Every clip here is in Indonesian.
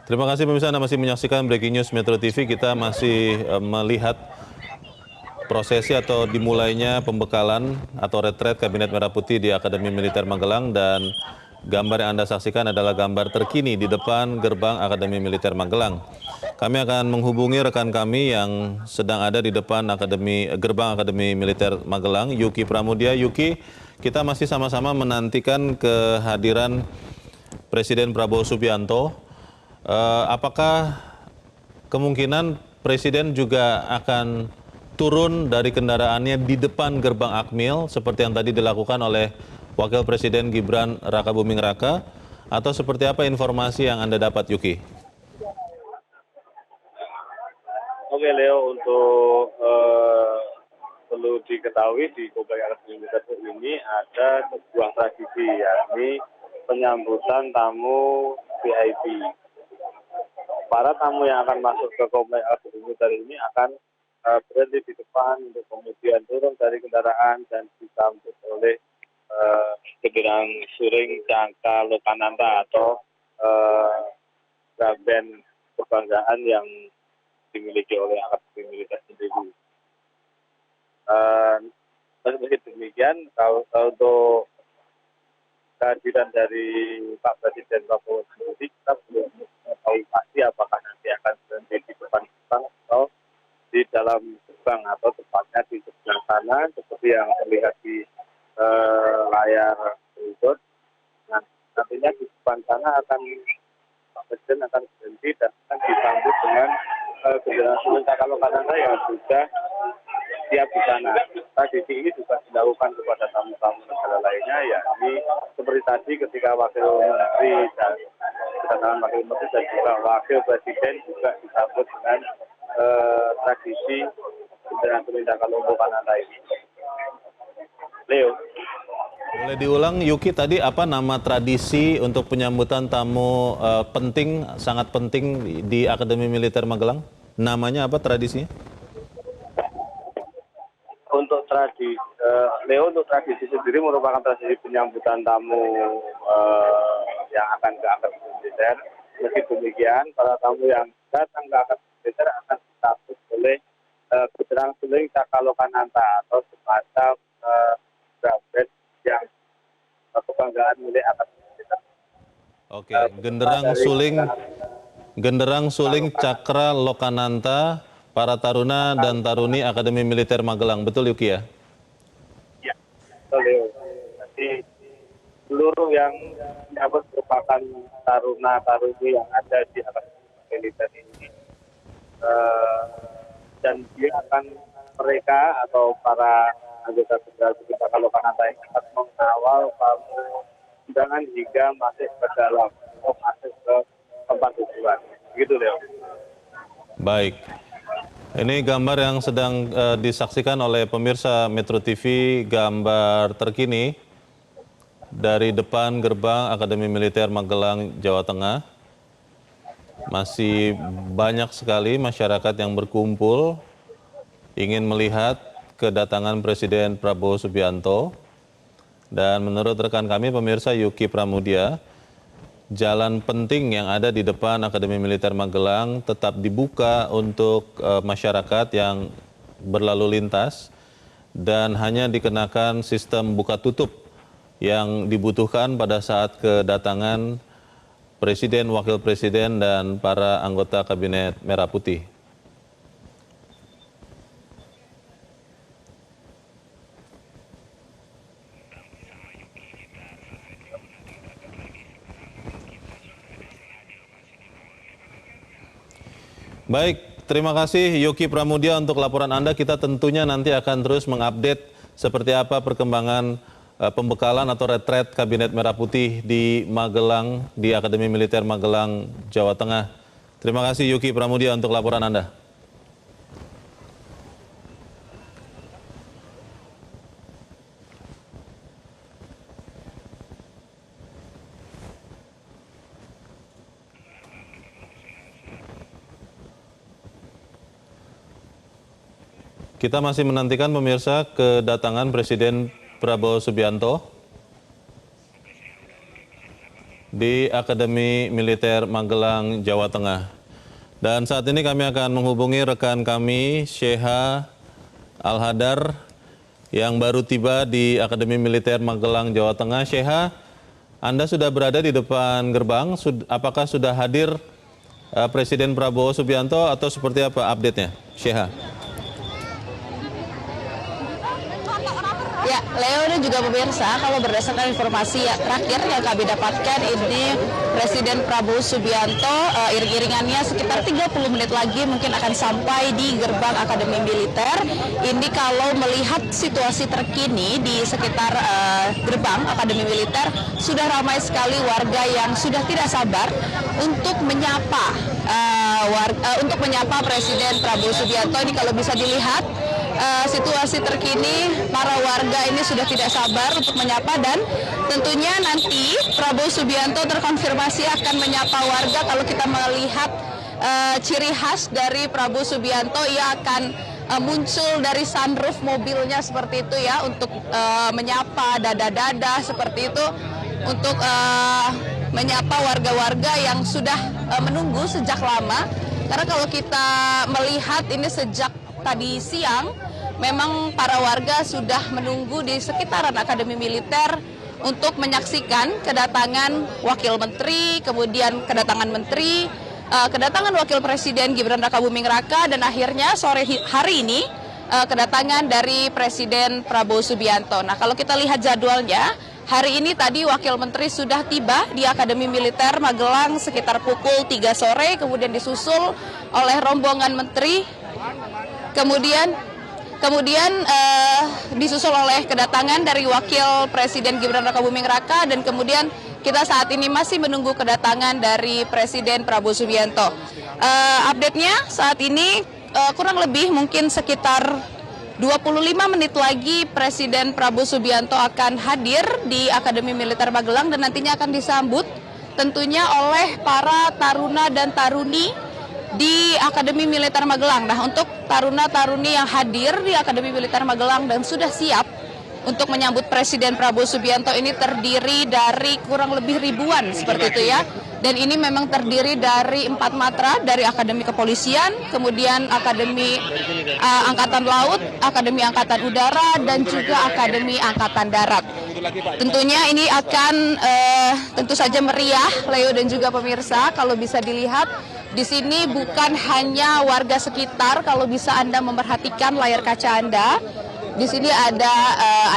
Terima kasih pemirsa, Anda masih menyaksikan Breaking News Metro TV. Kita masih melihat prosesi atau dimulainya pembekalan atau retret Kabinet Merah Putih di Akademi Militer Magelang, dan gambar yang Anda saksikan adalah gambar terkini di depan gerbang Akademi Militer Magelang. Kami akan menghubungi rekan kami yang sedang ada di depan gerbang Akademi Militer Magelang, Yuki Pramudia. Yuki, kita masih sama-sama menantikan kehadiran Presiden Prabowo Subianto. Apakah kemungkinan Presiden juga akan turun dari kendaraannya di depan gerbang Akmil seperti yang tadi dilakukan oleh Wakil Presiden Gibran Rakabuming Raka, atau seperti apa informasi yang Anda dapat, Yuki? Oke Leo, untuk perlu diketahui di Komplek Akademi Militer ini ada sebuah tradisi, yakni penyambutan tamu VIP. Para tamu yang akan masuk ke Komplek Akademi Militer ini akan berhenti di depan untuk kemudian turun dari kendaraan dan disambut oleh Genderang Suring Cangka Lokananta atau band kebanggaan yang dimiliki oleh Akademi Militer sendiri. Meski demikian, kalau untuk kehadiran dari Pak Presiden Prabowo sendiri, kita belum tahu pasti apakah nanti akan berhenti di depan gerbang atau di dalam gerbang, atau tepatnya di sebelah sana seperti yang terlihat di layar berikut. Nah, nantinya di depan sana Pak Presiden akan berhenti dan akan disambut dengan Genderang Suring Cangka Lokananta yang sudah siap di sana. Tradisi ini juga dilakukan kepada tamu-tamu negara lainnya, yakni seperti tadi ketika Wakil Menteri dan kedatangan Wakil Menteri dan juga Wakil Presiden juga disambut dengan tradisi Genderang Suring Cangka Lokananta ini. Leo. Boleh diulang, Yuki, tadi apa nama tradisi untuk penyambutan tamu penting, sangat penting di Akademi Militer Magelang? Namanya apa tradisinya? Untuk tradisi, Leo, untuk tradisi sendiri merupakan tradisi penyambutan tamu yang akan ke Akademi Militer. Meski demikian, para tamu yang datang ke Akademi Militer akan disambut oleh Genderang Suring Cangka Lokananta atau semacam band yang kebanggaan milik Akademi Militer. Oke, Genderang Suring Cangka Lokananta, para taruna dan taruni Akademi Militer Magelang. Betul, Yuki ya? Ya, betul, Leo. Jadi seluruh yang merupakan taruna-taruni yang ada di Akademi Militer ini, dan dia mereka atau para anggota Genderang Suring Cangka Lokananta ini akan mengawal tamu undangan hingga masuk ke dalam atau masuk ke tempat tujuan. Begitu, Leo. Baik. Ini gambar yang sedang disaksikan oleh pemirsa Metro TV, gambar terkini dari depan gerbang Akademi Militer Magelang, Jawa Tengah. Masih banyak sekali masyarakat yang berkumpul ingin melihat kedatangan Presiden Prabowo Subianto. Dan menurut rekan kami pemirsa Yuki Pramudia, jalan penting yang ada di depan Akademi Militer Magelang tetap dibuka untuk masyarakat yang berlalu lintas, dan hanya dikenakan sistem buka tutup yang dibutuhkan pada saat kedatangan Presiden, Wakil Presiden, dan para anggota Kabinet Merah Putih. Baik, terima kasih Yuki Pramudia untuk laporan Anda. Kita tentunya nanti akan terus mengupdate seperti apa perkembangan pembekalan atau retret Kabinet Merah Putih di Magelang, di Akademi Militer Magelang, Jawa Tengah. Terima kasih Yuki Pramudia untuk laporan Anda. Kita masih menantikan pemirsa kedatangan Presiden Prabowo Subianto di Akademi Militer Magelang, Jawa Tengah. Dan saat ini kami akan menghubungi rekan kami, Sheha Al-Hadar, yang baru tiba di Akademi Militer Magelang, Jawa Tengah. Sheha, Anda sudah berada di depan gerbang. Apakah sudah hadir Presiden Prabowo Subianto atau seperti apa update-nya, Sheha? Ya, Leo dan juga pemirsa, kalau berdasarkan informasi terakhir yang kami dapatkan, ini Presiden Prabowo Subianto iring-iringannya sekitar 30 menit lagi mungkin akan sampai di gerbang Akademi Militer. Ini kalau melihat situasi terkini di sekitar gerbang Akademi Militer, sudah ramai sekali warga yang sudah tidak sabar untuk menyapa Presiden Prabowo Subianto. Ini kalau bisa dilihat situasi terkini, para warga ini sudah tidak sabar untuk menyapa, dan tentunya nanti Prabowo Subianto terkonfirmasi akan menyapa warga. Kalau kita melihat ciri khas dari Prabowo Subianto, ia akan muncul dari sunroof mobilnya seperti itu ya, untuk menyapa dada-dada seperti itu, untuk menyapa warga-warga yang sudah menunggu sejak lama. Karena kalau kita melihat ini sejak tadi siang, memang para warga sudah menunggu di sekitaran Akademi Militer untuk menyaksikan kedatangan Wakil Menteri, kemudian kedatangan Menteri, kedatangan Wakil Presiden Gibran Rakabuming Raka, dan akhirnya sore hari ini kedatangan dari Presiden Prabowo Subianto. Nah, kalau kita lihat jadwalnya, hari ini tadi Wakil Menteri sudah tiba di Akademi Militer Magelang sekitar pukul 3 sore, kemudian disusul oleh rombongan Menteri, kemudian disusul oleh kedatangan dari Wakil Presiden Gibran Rakabuming Raka, dan kemudian kita saat ini masih menunggu kedatangan dari Presiden Prabowo Subianto. Update-nya saat ini kurang lebih mungkin sekitar 25 menit lagi Presiden Prabowo Subianto akan hadir di Akademi Militer Magelang, dan nantinya akan disambut tentunya oleh para taruna dan taruni di Akademi Militer Magelang. Nah, untuk taruna-taruni yang hadir di Akademi Militer Magelang dan sudah siap untuk menyambut Presiden Prabowo Subianto ini terdiri dari kurang lebih ribuan seperti itu ya. Dan ini memang terdiri dari 4 matra, dari Akademi Kepolisian, kemudian Akademi Angkatan Laut, Akademi Angkatan Udara, dan juga Akademi Angkatan Darat. Tentunya ini akan tentu saja meriah, Leo dan juga pemirsa. Kalau bisa dilihat, di sini bukan hanya warga sekitar, kalau bisa Anda memperhatikan layar kaca Anda. Di sini ada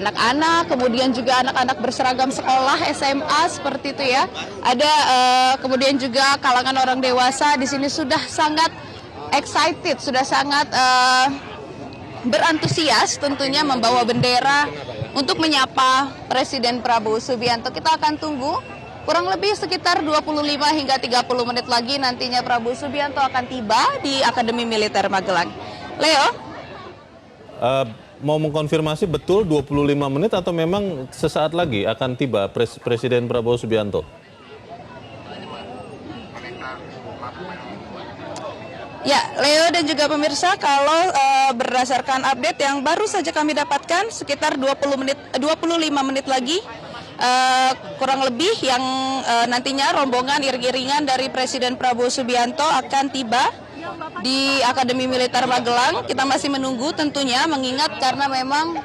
anak-anak, kemudian juga anak-anak berseragam sekolah SMA seperti itu ya. Ada kemudian juga kalangan orang dewasa di sini sudah sangat excited, sudah sangat berantusias tentunya membawa bendera untuk menyapa Presiden Prabowo Subianto. Kita akan tunggu kurang lebih sekitar 25 hingga 30 menit lagi nantinya Prabowo Subianto akan tiba di Akademi Militer Magelang. Leo? Mau mengkonfirmasi betul 25 menit atau memang sesaat lagi akan tiba Presiden Prabowo Subianto? Ya, Leo dan juga pemirsa, kalau berdasarkan update yang baru saja kami dapatkan, sekitar 25 menit lagi kurang lebih yang nantinya rombongan iring-iringan dari Presiden Prabowo Subianto akan tiba di Akademi Militer Magelang. Kita masih menunggu tentunya, mengingat karena memang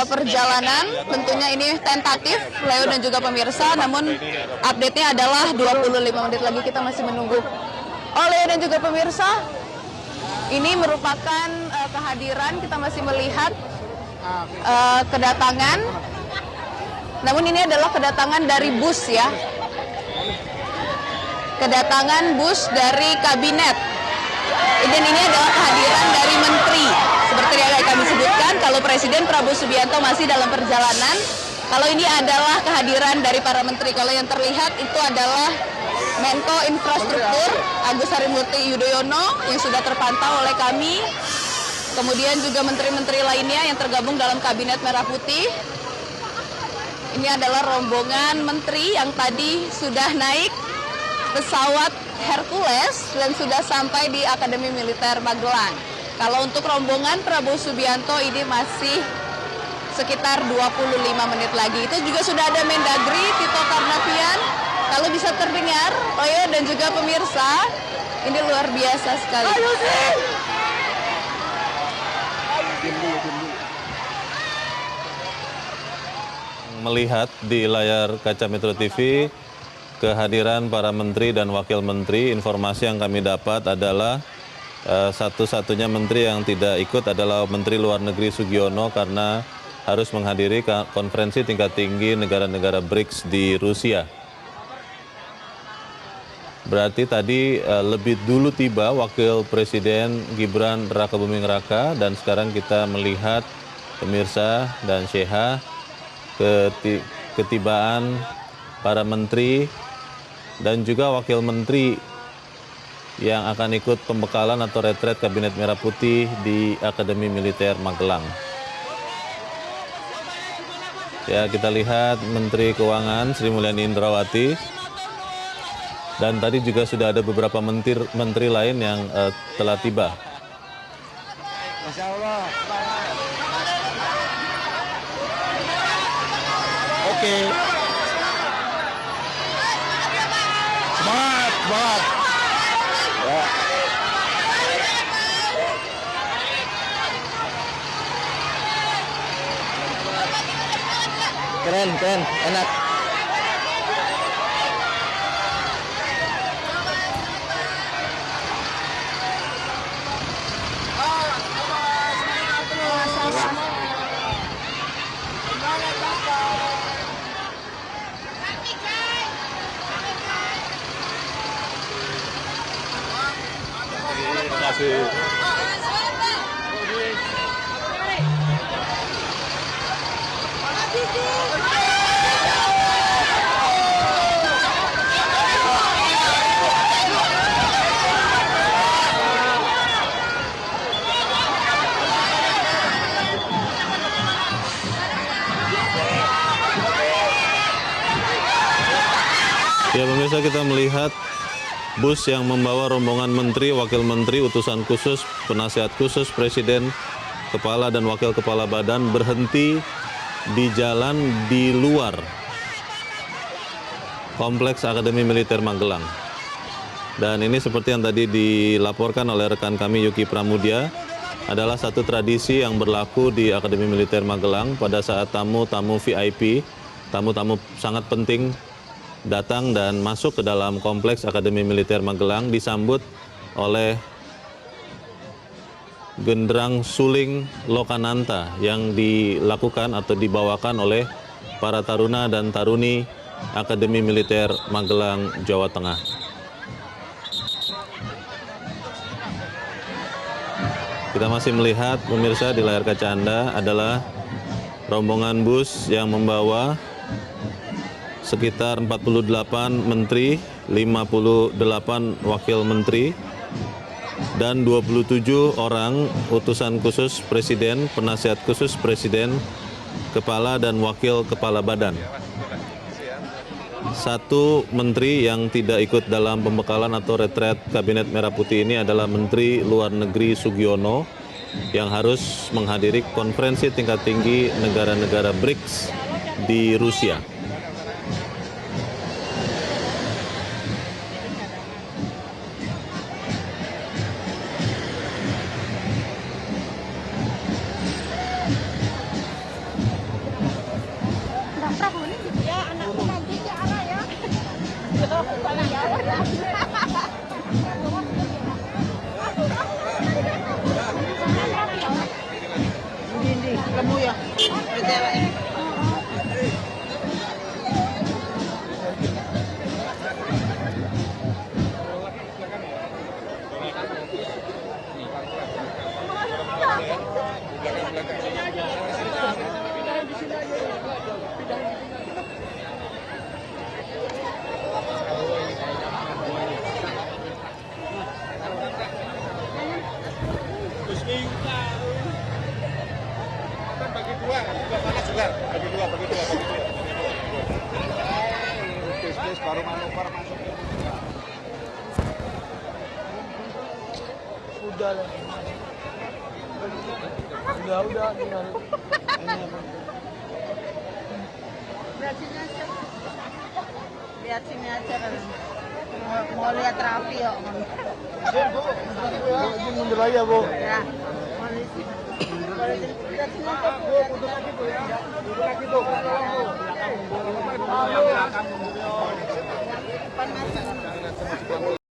perjalanan tentunya ini tentatif, Leo dan juga pemirsa, namun update-nya adalah 25 menit lagi kita masih menunggu. Leo dan juga pemirsa, ini merupakan kehadiran, kita masih melihat kedatangan, namun ini adalah kedatangan dari bus ya. Kedatangan bus dari kabinet. Dan ini adalah kehadiran dari menteri. Seperti yang kami sebutkan, kalau Presiden Prabowo Subianto masih dalam perjalanan, kalau ini adalah kehadiran dari para menteri. Kalau yang terlihat itu adalah Menko Infrastruktur Agus Harimurti Yudhoyono yang sudah terpantau oleh kami. Kemudian juga menteri-menteri lainnya yang tergabung dalam Kabinet Merah Putih. Ini adalah rombongan menteri yang tadi sudah naik pesawat Hercules dan sudah sampai di Akademi Militer Magelang. Kalau untuk rombongan Prabowo Subianto ini masih sekitar 25 menit lagi. Itu juga sudah ada Mendagri Tito Karnavian Kalau bisa terdengar, Leo dan juga pemirsa, ini luar biasa sekali. Melihat di layar kaca Metro TV kehadiran para menteri dan wakil menteri, informasi yang kami dapat adalah satu-satunya menteri yang tidak ikut adalah Menteri Luar Negeri Sugiono karena harus menghadiri konferensi tingkat tinggi negara-negara BRICS di Rusia. Berarti tadi lebih dulu tiba Wakil Presiden Gibran Rakabuming Raka, dan sekarang kita melihat pemirsa dan Syekha ketibaan para menteri dan juga wakil menteri yang akan ikut pembekalan atau retret Kabinet Merah Putih di Akademi Militer Magelang. Ya, kita lihat Menteri Keuangan Sri Mulyani Indrawati, dan tadi juga sudah ada beberapa menteri lain yang telah tiba. Masya Allah. Oke. Semangat, semangat. Ya. Keren, keren, enak. Terima kasih. Ya pemirsa, kita melihat bus yang membawa rombongan menteri, wakil menteri, utusan khusus, penasihat khusus presiden, kepala dan wakil kepala badan berhenti di jalan di luar Kompleks Akademi Militer Magelang. Dan ini seperti yang tadi dilaporkan oleh rekan kami Yuki Pramudia, adalah satu tradisi yang berlaku di Akademi Militer Magelang pada saat tamu-tamu VIP, tamu-tamu sangat penting datang dan masuk ke dalam Kompleks Akademi Militer Magelang disambut oleh genderang suling Lokananta yang dilakukan atau dibawakan oleh para taruna dan taruni Akademi Militer Magelang, Jawa Tengah. Kita masih melihat pemirsa di layar kaca Anda adalah rombongan bus yang membawa sekitar 48 menteri, 58 wakil menteri, dan 27 orang utusan khusus presiden, penasihat khusus presiden, kepala dan wakil kepala badan. Satu menteri yang tidak ikut dalam pembekalan atau retret Kabinet Merah Putih ini adalah Menteri Luar Negeri Sugiono yang harus menghadiri konferensi tingkat tinggi negara-negara BRICS di Rusia. Baru manuver masuk. Udah lah. Udah tinggal. Ini apa? lihat sini aja kan. Mau lihat Raffi yuk. Mundur lagi ya, Bu. Ya. Mau lihat sini aja, Bu. Mundur lagi, Bu ya. Mundur lagi, Bu.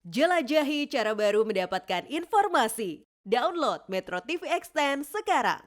Jelajahi cara baru mendapatkan informasi. Download Metro TV Extend sekarang.